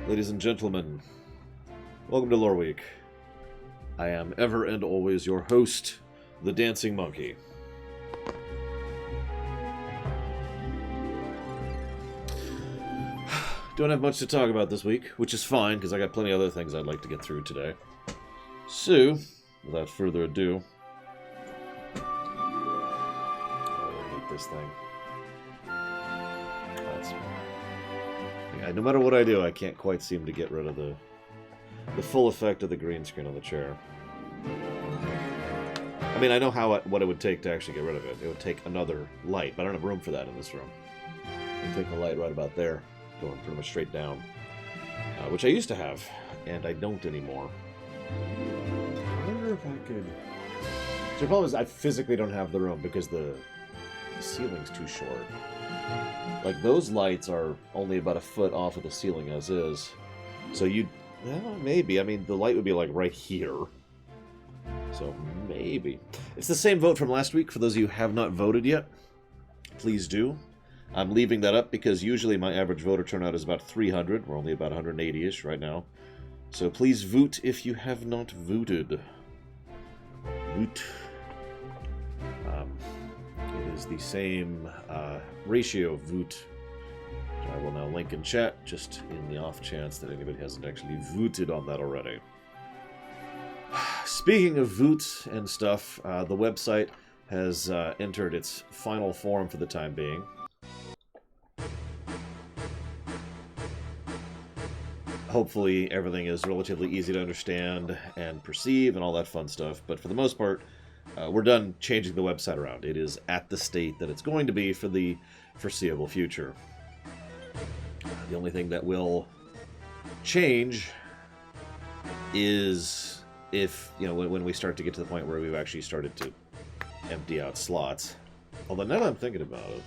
Ladies and gentlemen, welcome to Loreweek. I am ever and always your host, the Dancing Monkey. Don't have much to talk about this week, which is fine, because I got plenty of other things I'd like to get through today. So, without further ado... Oh, I hate this thing. That's fine. Yeah, no matter what I do, I can't quite seem to get rid of the full effect of the green screen on the chair. I mean, I know what it would take to actually get rid of it. It would take another light, but I don't have room for that in this room. It would take a light right about there, going pretty much straight down, which I used to have, and I don't anymore. I wonder if I could... So the problem is I physically don't have the room because the ceiling's too short. Like, those lights are only about a foot off of the ceiling as is. So well, maybe. I mean, the light would be, like, right here. So, maybe. It's the same vote from last week. For those of you who have not voted yet, please do. I'm leaving that up because usually my average voter turnout is about 300. We're only about 180-ish right now. So please vote if you have not voted. Vote. It is the same ratio of vote, which I will now link in chat, just in the off chance that anybody hasn't actually voted on that already. Speaking of vote and stuff, the website has entered its final form for the time being. Hopefully everything is relatively easy to understand and perceive and all that fun stuff, but for the most part, we're done changing the website around. It is at the state that it's going to be for the foreseeable future. The only thing that will change is if, when we start to get to the point where we've actually started to empty out slots. Although now that I'm thinking about it,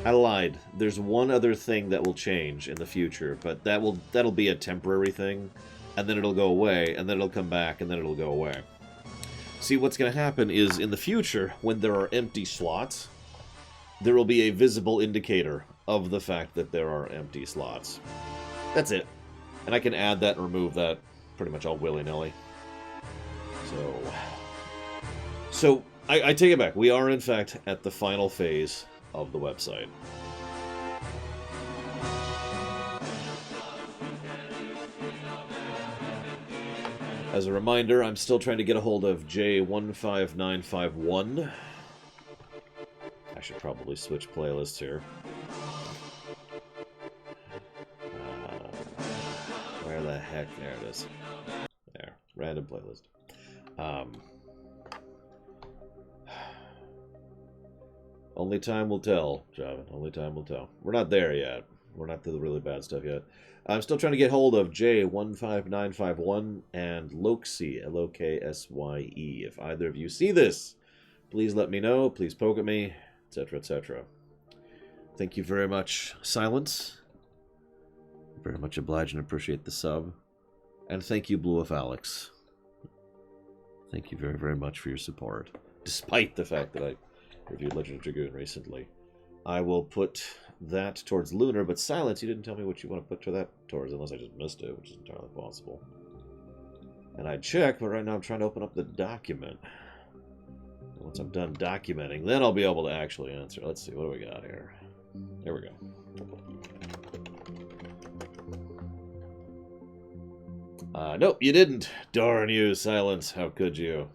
I lied. There's one other thing that will change in the future, but that'll be a temporary thing, and then it'll go away, and then it'll come back, and then it'll go away. See, what's going to happen is, in the future, when there are empty slots, there will be a visible indicator of the fact that there are empty slots. That's it. And I can add that and remove that pretty much all willy-nilly. So I take it back. We are, in fact, at the final phase of the website. As a reminder, I'm still trying to get a hold of J15951. I should probably switch playlists here. Where the heck? There it is. There. Random playlist. Only time will tell, Javin. Only time will tell. We're not there yet. We're not to the really bad stuff yet. I'm still trying to get hold of J15951 and Loksy, L-O-K-S-Y-E. If either of you see this, please let me know. Please poke at me, etc., etc. Thank you very much, Silence. Very much obliged and appreciate the sub. And thank you, Blue of Alex. Thank you very, very much for your support, despite the fact that I reviewed Legend of Dragoon recently. I will put that towards Lunar, but Silence, you didn't tell me what you want to put to that towards, unless I just missed it, which is entirely possible. And I'd check, but right now I'm trying to open up the document. And once I'm done documenting, then I'll be able to actually answer. Let's see, what do we got here? There we go. Nope, you didn't. Darn you, Silence. How could you?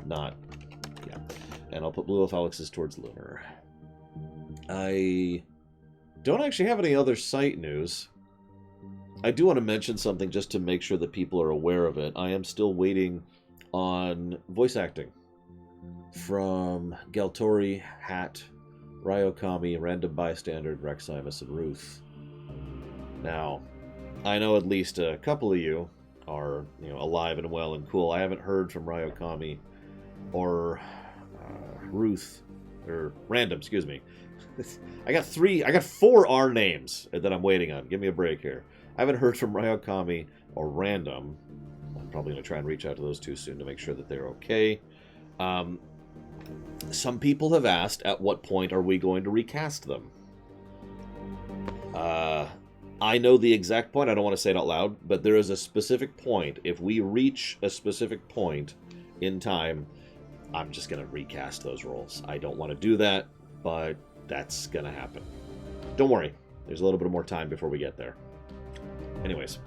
Not. Yeah. And I'll put Blue of Alex's towards Lunar. I don't actually have any other site news. I do want to mention something just to make sure that people are aware of it. I am still waiting on voice acting from Galtori, Hat, Ryokami, Random Bystander, Reximus, and Ruth. Now, I know at least a couple of you are, alive and well and cool. I haven't heard from Ryokami or Ruth, or Random, excuse me. I got 4 R names that I'm waiting on. Give me a break here. I haven't heard from Ryokami or Random. I'm probably going to try and reach out to those two soon to make sure that they're okay. Some people have asked, at what point are we going to recast them? I know the exact point. I don't want to say it out loud, but there is a specific point. If we reach a specific point in time, I'm just going to recast those roles. I don't want to do that, but that's going to happen. Don't worry. There's a little bit more time before we get there. Anyways.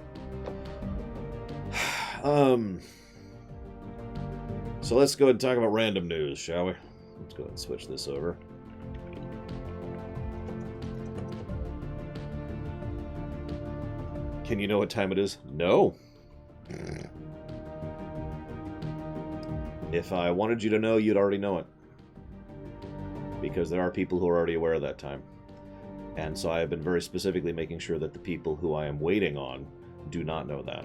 So let's go ahead and talk about random news, shall we? Let's go ahead and switch this over. Can you know what time it is? No. If I wanted you to know, you'd already know it. Because there are people who are already aware of that time. And so I have been very specifically making sure that the people who I am waiting on do not know that.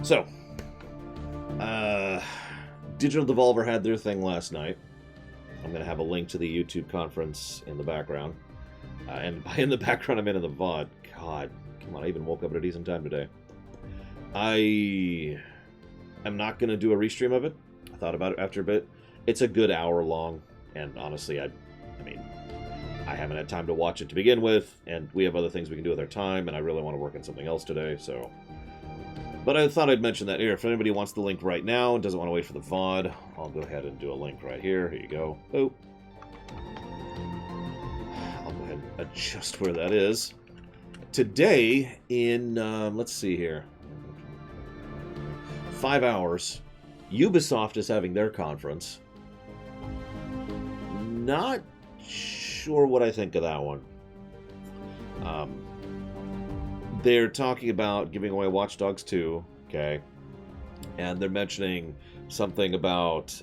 So, Digital Devolver had their thing last night. I'm going to have a link to the YouTube conference in the background. And in the background, I'm in the VOD. God, come on, I even woke up at a decent time today. I am not going to do a restream of it. I thought about it after a bit. It's a good hour long, and honestly, I mean, I haven't had time to watch it to begin with, and we have other things we can do with our time, and I really want to work on something else today, so... But I thought I'd mention that here. If anybody wants the link right now and doesn't want to wait for the VOD, I'll go ahead and do a link right here. Here you go. Oh. I'll go ahead and adjust where that is. Today, in, let's see here. 5 hours, Ubisoft is having their conference. Not sure what I think of that one. They're talking about giving away Watch Dogs 2, okay? And they're mentioning something about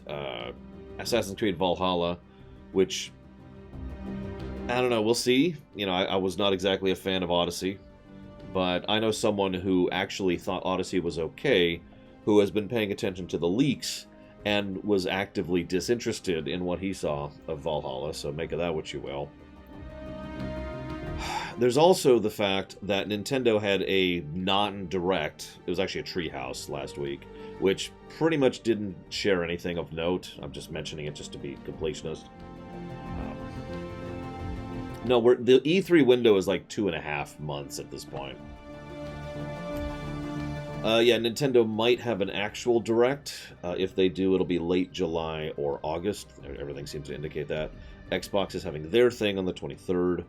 Assassin's Creed Valhalla, which, I don't know, we'll see. You know, I was not exactly a fan of Odyssey, but I know someone who actually thought Odyssey was okay, who has been paying attention to the leaks and was actively disinterested in what he saw of Valhalla, so make of that what you will. There's also the fact that Nintendo had a non-direct, it was actually a treehouse last week, which pretty much didn't share anything of note. I'm just mentioning it just to be completionist. No, the E3 window is like 2.5 months at this point. Yeah, Nintendo might have an actual direct. If they do, it'll be late July or August. Everything seems to indicate that. Xbox is having their thing on the 23rd.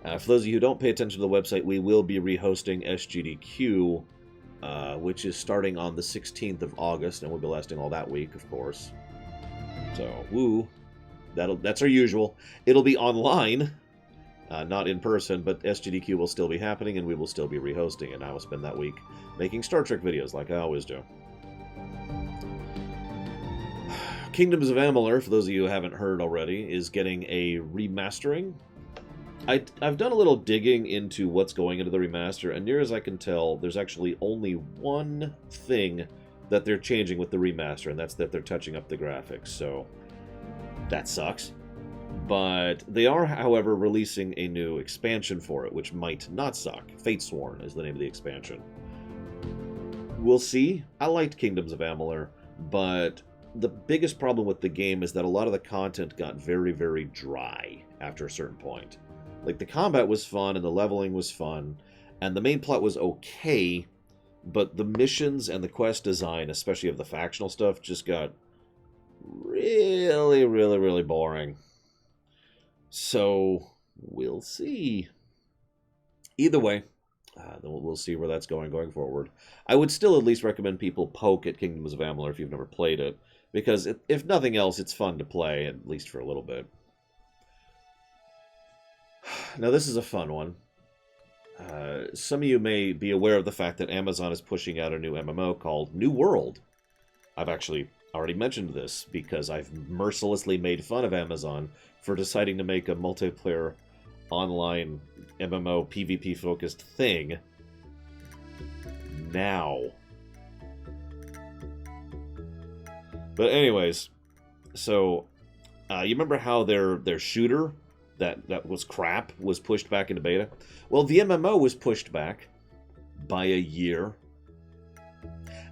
For those of you who don't pay attention to the website, we will be rehosting SGDQ, which is starting on the 16th of August, and we'll be lasting all that week, of course. So, woo. That's our usual. It'll be online, not in person, but SGDQ will still be happening, and we will still be rehosting, and I will spend that week making Star Trek videos, like I always do. Kingdoms of Amalur, for those of you who haven't heard already, is getting a remastering. I've done a little digging into what's going into the remaster, and near as I can tell, there's actually only one thing that they're changing with the remaster, and that's that they're touching up the graphics, so that sucks. But they are, however, releasing a new expansion for it, which might not suck. Fatesworn is the name of the expansion. We'll see. I liked Kingdoms of Amalur, but the biggest problem with the game is that a lot of the content got very, very dry after a certain point. Like, the combat was fun, and the leveling was fun, and the main plot was okay, but the missions and the quest design, especially of the factional stuff, just got really, really, really boring. So, we'll see. Either way, we'll see where that's going forward. I would still at least recommend people poke at Kingdoms of Amalur if you've never played it, because if nothing else, it's fun to play, at least for a little bit. Now, this is a fun one. Some of you may be aware of the fact that Amazon is pushing out a new MMO called New World. I've actually already mentioned this because I've mercilessly made fun of Amazon for deciding to make a multiplayer online MMO PvP-focused thing now. But anyways, so you remember how their shooter that was crap was pushed back into beta? Well, the MMO was pushed back by a year.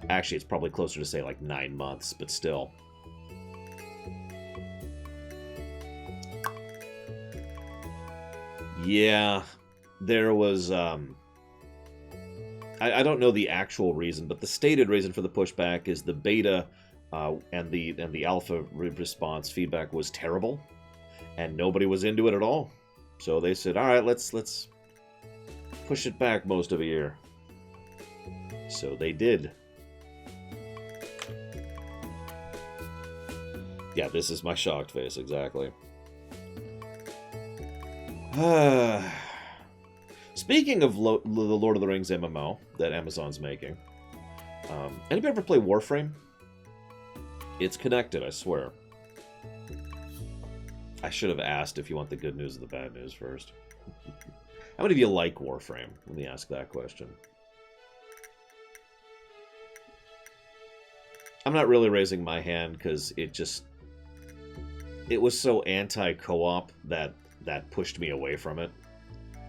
Actually, it's probably closer to, say, like 9 months, but still. Yeah, there was. I don't know the actual reason, but the stated reason for the pushback is the beta and the alpha response feedback was terrible, and nobody was into it at all. So they said, "All right, let's push it back most of a year." So they did. Yeah, this is my shocked face, exactly. Speaking of the Lord of the Rings MMO that Amazon's making, anybody ever play Warframe? It's connected, I swear. I should have asked if you want the good news or the bad news first. How many of you like Warframe? Let me ask that question. I'm not really raising my hand because it was so anti-co-op that pushed me away from it.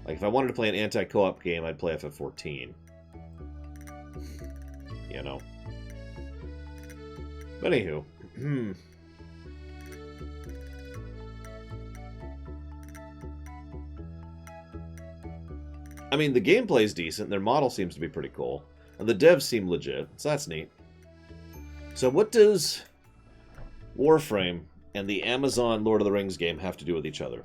Like, if I wanted to play an anti-co-op game, I'd play FF14. You know? But anywho. I mean, the gameplay's decent, their model seems to be pretty cool, and the devs seem legit, so that's neat. So what does Warframe and the Amazon Lord of the Rings game have to do with each other?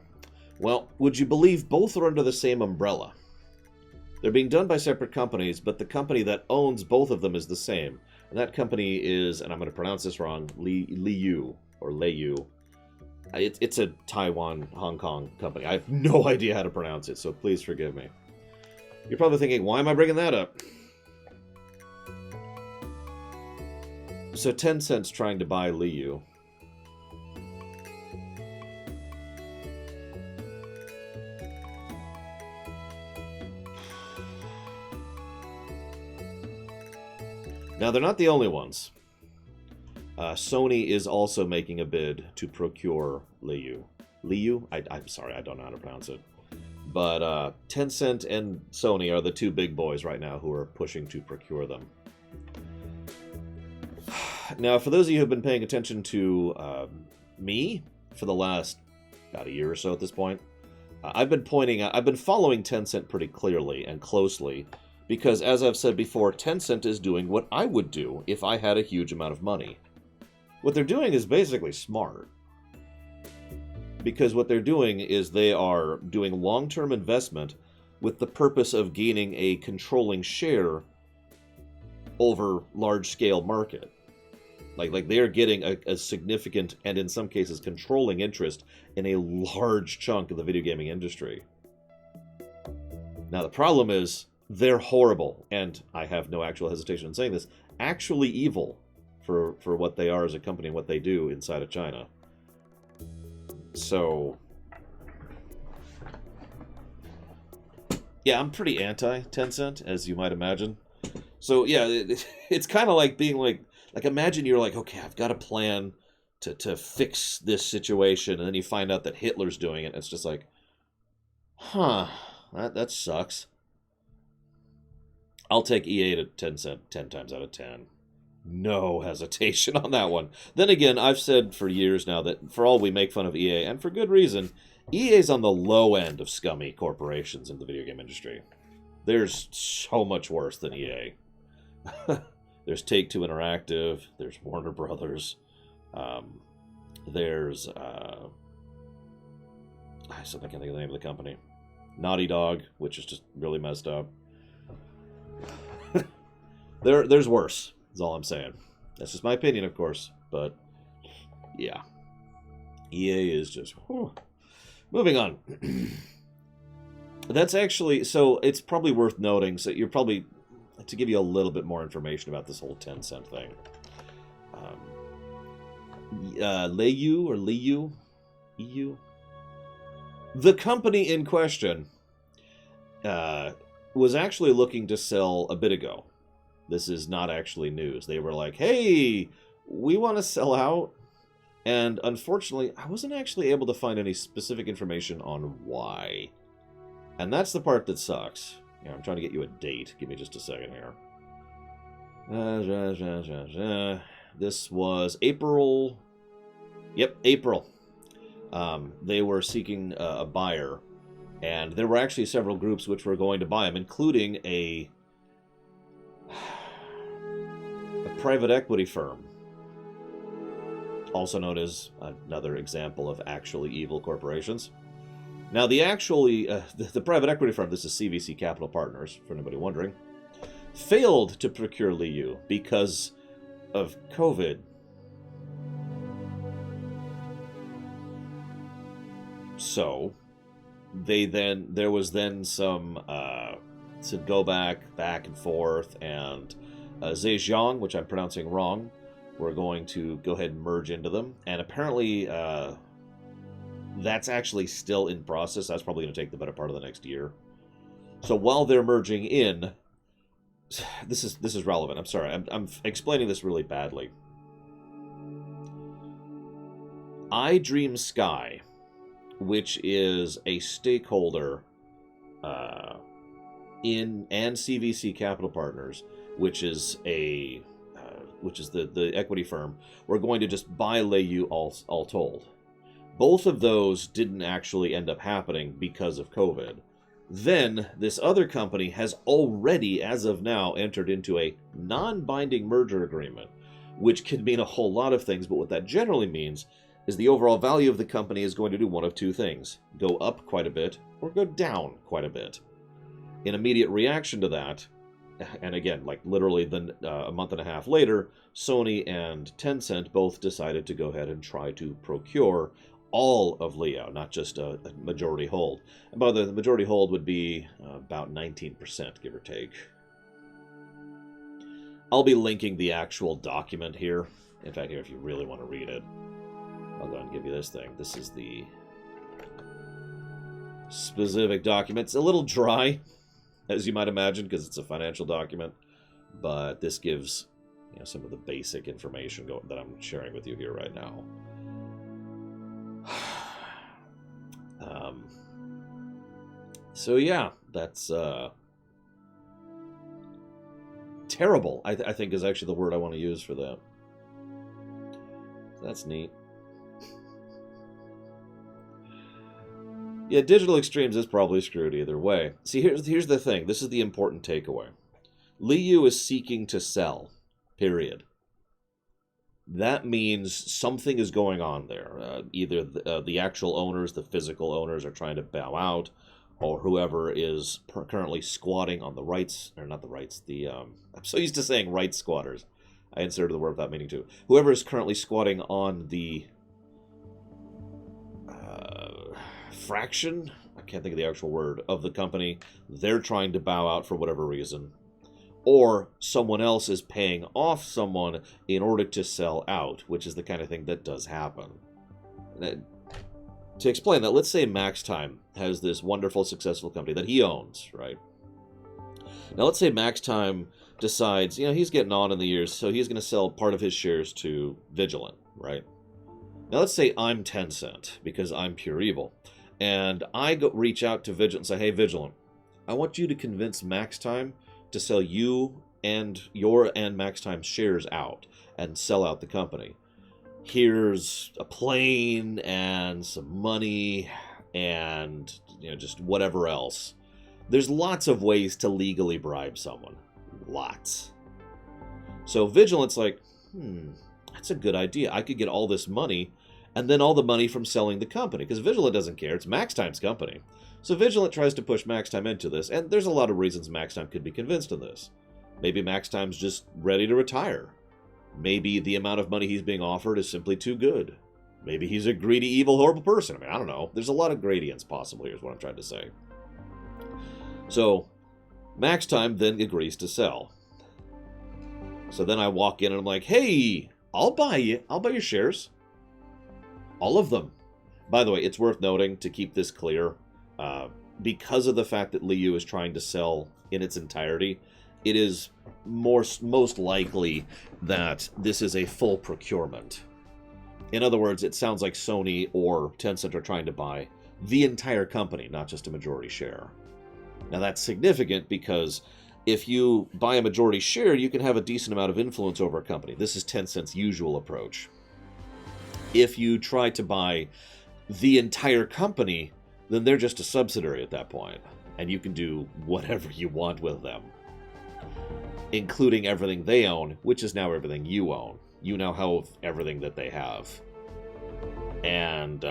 Well, would you believe both are under the same umbrella? They're being done by separate companies, but the company that owns both of them is the same. And that company is, and I'm going to pronounce this wrong, Leyou, or Leyou. It's a Taiwan, Hong Kong company. I have no idea how to pronounce it, so please forgive me. You're probably thinking, why am I bringing that up? So Tencent's trying to buy Leyou. Now, they're not the only ones. Sony is also making a bid to procure Leyou. Leyou? I'm sorry, I don't know how to pronounce it. But Tencent and Sony are the two big boys right now who are pushing to procure them. Now, for those of you who have been paying attention to me for the last about a year or so at this point, I've been following Tencent pretty clearly and closely. Because, as I've said before, Tencent is doing what I would do if I had a huge amount of money. What they're doing is basically smart. Because what they're doing is they are doing long-term investment with the purpose of gaining a controlling share over large-scale market. Like they are getting a significant, and in some cases, controlling interest in a large chunk of the video gaming industry. Now, the problem is, they're horrible, and I have no actual hesitation in saying this, actually evil for what they are as a company and what they do inside of China. So, yeah, I'm pretty anti-Tencent, as you might imagine. So, yeah, it's kind of like being like imagine you're like, okay, I've got a plan to fix this situation, and then you find out that Hitler's doing it, and it's just like, huh, that sucks. I'll take EA to Tencent 10 times out of 10. No hesitation on that one. Then again, I've said for years now that for all we make fun of EA, and for good reason, EA's on the low end of scummy corporations in the video game industry. There's so much worse than EA. There's Take-Two Interactive, there's Warner Brothers, there's... I still can't think of the name of the company. Naughty Dog, which is just really messed up. There's worse, is all I'm saying. That's just my opinion, of course, but yeah. EA is just... whew. Moving on. That's actually... So, it's probably worth noting, so you're probably... To give you a little bit more information about this whole Tencent thing. Leyou, or Leyou? EU? The company in question was actually looking to sell a bit ago. This is not actually news. They were like, hey, we want to sell out. And unfortunately, I wasn't actually able to find any specific information on why. And that's the part that sucks. Yeah, I'm trying to get you a date. Give me just a second here. This was April. Yep, April. They were seeking a buyer And there were actually several groups which were going to buy them, including a private equity firm, also known as another example of actually evil corporations. Now, the private equity firm, this is CVC Capital Partners, for anybody wondering, failed to procure Leyou because of COVID. So, there was then some to go back and forth, and Zhejiang, which I'm pronouncing wrong, we're going to go ahead and merge into them, and apparently that's actually still in process. That's probably going to take the better part of the next year. So while they're merging in, this is relevant. I'm sorry, I'm explaining this really badly. iDream Sky, which is a stakeholder in and CVC Capital Partners, which is the equity firm, we're going to just buy Leyou all told. Both of those didn't actually end up happening because of COVID. Then, this other company has already, as of now, entered into a non-binding merger agreement, which could mean a whole lot of things, but what that generally means is the overall value of the company is going to do one of two things: go up quite a bit, or go down quite a bit. In immediate reaction to that, and again, like literally a month and a half later, Sony and Tencent both decided to go ahead and try to procure all of Leyou, not just a majority hold. And by the way, the majority hold would be about 19%, give or take. I'll be linking the actual document here. In fact, here, if you really want to read it, I'll go and give you this thing. This is the specific document. It's a little dry, as you might imagine, because it's a financial document, but this gives some of the basic information that I'm sharing with you here right now. So yeah, that's terrible, I think is actually the word I want to use for that. That's neat. Yeah, Digital Extremes is probably screwed either way. See, here's the thing. This is the important takeaway. Leyou is seeking to sell, period. That means something is going on there. Either the actual owners, the physical owners, are trying to bow out, or whoever is currently squatting on the rights, or not the rights, I'm so used to saying rights squatters. I inserted the word without meaning to. Whoever is currently squatting on the fraction, I can't think of the actual word, of the company, they're trying to bow out for whatever reason. Or someone else is paying off someone in order to sell out, which is the kind of thing that does happen. To explain that, let's say MaxTime has this wonderful, successful company that he owns, right? Now, let's say MaxTime decides, he's getting on in the years, so he's going to sell part of his shares to Vigilant, right? Now, let's say I'm Tencent, because I'm pure evil, and I reach out to Vigilant and say, hey, Vigilant, I want you to convince MaxTime to sell you and MaxTime's shares out and sell out the company. Here's a plane and some money and just whatever else. There's lots of ways to legally bribe someone. Lots. So Vigilant's like, that's a good idea. I could get all this money and then all the money from selling the company, because Vigilant doesn't care. It's MaxTime's company. So Vigilant tries to push MaxTime into this, and there's a lot of reasons MaxTime could be convinced of this. Maybe MaxTime's just ready to retire. Maybe the amount of money he's being offered is simply too good. Maybe he's a greedy, evil, horrible person. I don't know. There's a lot of gradients possible here is what I'm trying to say. So MaxTime then agrees to sell. So then I walk in and I'm like, hey, I'll buy your shares. All of them. By the way, it's worth noting, to keep this clear, because of the fact that Leyou is trying to sell in its entirety, it is most likely that this is a full procurement. In other words, it sounds like Sony or Tencent are trying to buy the entire company, not just a majority share. Now that's significant because if you buy a majority share, you can have a decent amount of influence over a company. This is Tencent's usual approach. If you try to buy the entire company, then they're just a subsidiary at that point, and you can do whatever you want with them, including everything they own, which is now everything you own. You now have everything that they have. And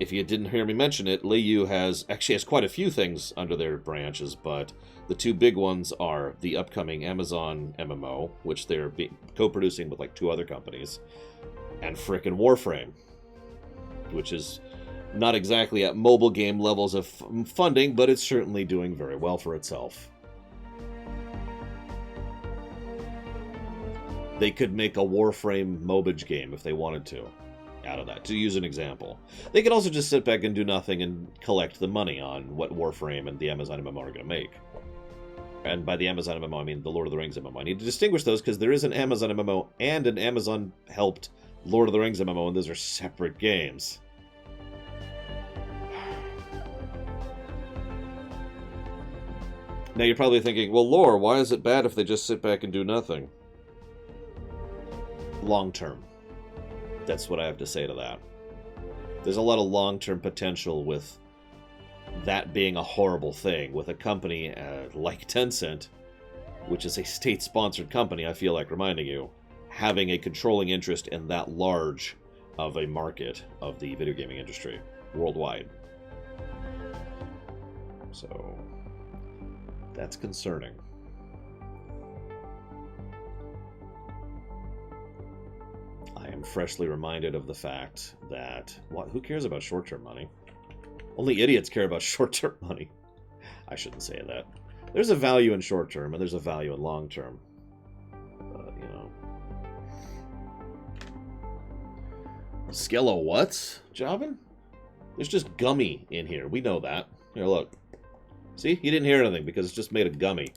if you didn't hear me mention it, Leyou actually has quite a few things under their branches, but the two big ones are the upcoming Amazon MMO, which they're co-producing with like 2 other companies, and frickin' Warframe, which is not exactly at mobile game levels of funding, but it's certainly doing very well for itself. They could make a Warframe mobile game if they wanted to, out of that, to use an example. They could also just sit back and do nothing and collect the money on what Warframe and the Amazon MMO are going to make. And by the Amazon MMO, I mean the Lord of the Rings MMO. I need to distinguish those because there is an Amazon MMO and an Amazon-helped Lord of the Rings MMO, and those are separate games. Now you're probably thinking, well, Lore, why is it bad if they just sit back and do nothing? Long-term. That's what I have to say to that. There's a lot of long-term potential with that being a horrible thing, with a company like Tencent, which is a state-sponsored company, I feel like reminding you, having a controlling interest in that large of a market of the video gaming industry worldwide. So, that's concerning. I am freshly reminded of the fact that, who cares about short-term money? Only idiots care about short-term money. I shouldn't say that. There's a value in short-term, and there's a value in long-term. But, you know. Skello what, Javin? There's just gummy in here. We know that. Here, look. See? You didn't hear anything because it's just made of gummy.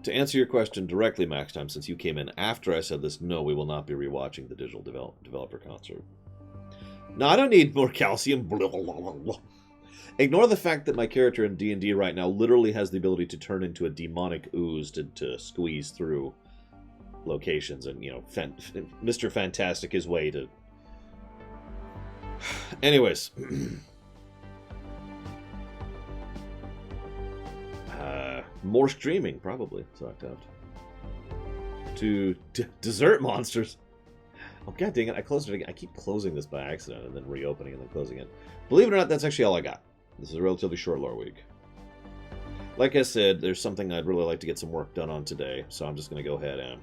To answer your question directly, Max Time, since you came in after I said this, no, we will not be rewatching the digital developer concert. No, I don't need more calcium. Blah, blah, blah, blah. Ignore the fact that my character in D&D right now literally has the ability to turn into a demonic ooze to squeeze through locations, and, you know, Mr. Fantastic his way to... Anyways... more streaming, probably. Sucked out. To dessert monsters. Oh, god dang it, I closed it again. I keep closing this by accident and then reopening and then closing it. Believe it or not, that's actually all I got. This is a relatively short lore week. Like I said, there's something I'd really like to get some work done on today, so I'm just going to go ahead and